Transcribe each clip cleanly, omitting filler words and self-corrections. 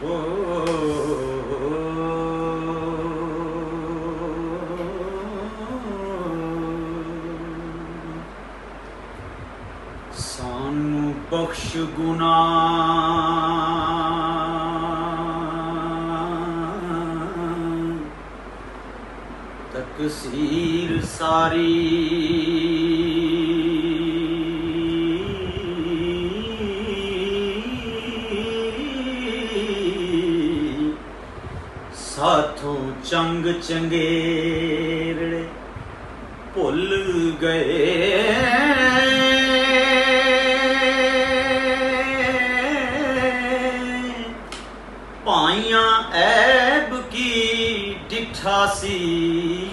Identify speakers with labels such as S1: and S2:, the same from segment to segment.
S1: ओ सानू बख्श गुनाह तकसीर सारी साथों चंग चंगेरे भुल गए पाइया ऐब की डिठासी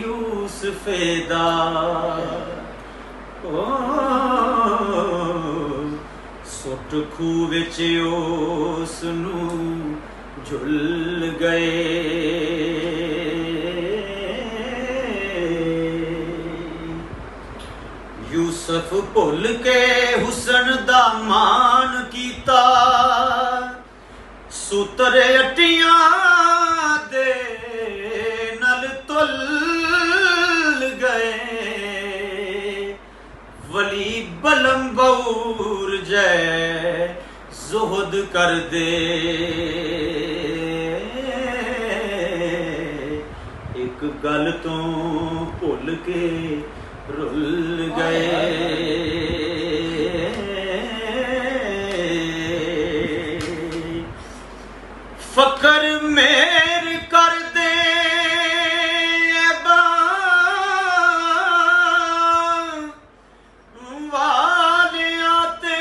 S1: यूसुफेदा ओ सुट खूह विच उसनू झुल गए यूसुफ भुल के हुसन दा मान कीता सूतरे अटियां दे नल तुल गए वली बलम बऊर जय जुहद कर दे एक गल तो भुल के रुल गए फकर मेर कर दे वालिया ते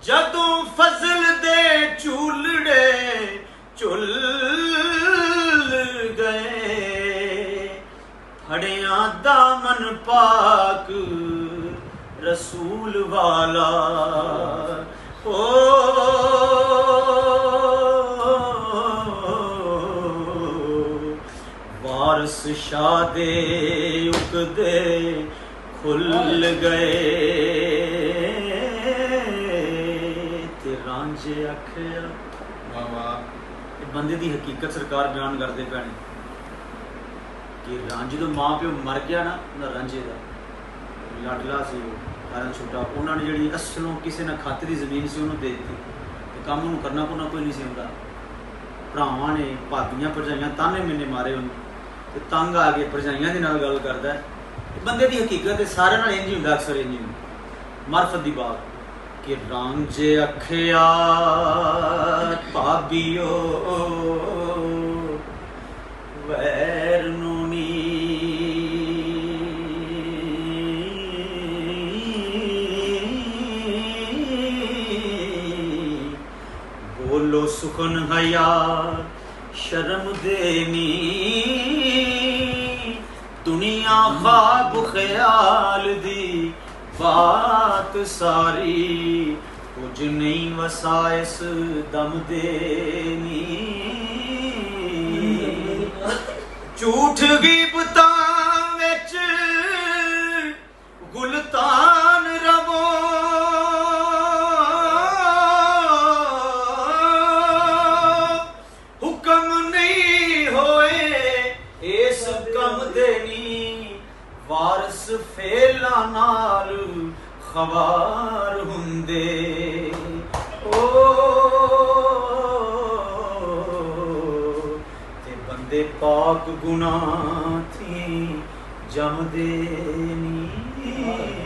S1: जदों फजल दे चूलड़े चुल गए फड़िया दामन पाक रसूल वाला ओ वारस शादे उकदे खुल गए ते रांझे आखिया बंदे दी हकीकत सरकार बयान करते पैने कि रांझे तो माँ प्यो मर गया ना उन्हें रांझे का लाडला से कारण छोटा उन्होंने जी असलों किसी ने खाते की जमीन से उन्होंने दे दी तो काम उन्होंने करना पुना कोई नहीं आता भरावान ने भाबियां भरजाइयां ताने मैंने मारे उन्होंने तंग आ गए भरजाइयां के नाल गल करता है बंदे की हकीकत सारे नाल इंज ही हुंदा अक्सर इंज ही मार्फत की बात कि रांझे अखिया भाबियो वैर नूनी बोलो सुखन हया शर्म देनी दुनिया ख्वाब ख्याल दी बात सारी कुछ नहीं वसाइस दम देनी झूठ गिबता विच गुलतान रवो हुक्म नहीं होए इस कम देनी वारस फेला नाल खबार हुंदे ओ ते बंदे पाक गुनाह थी जमदे नी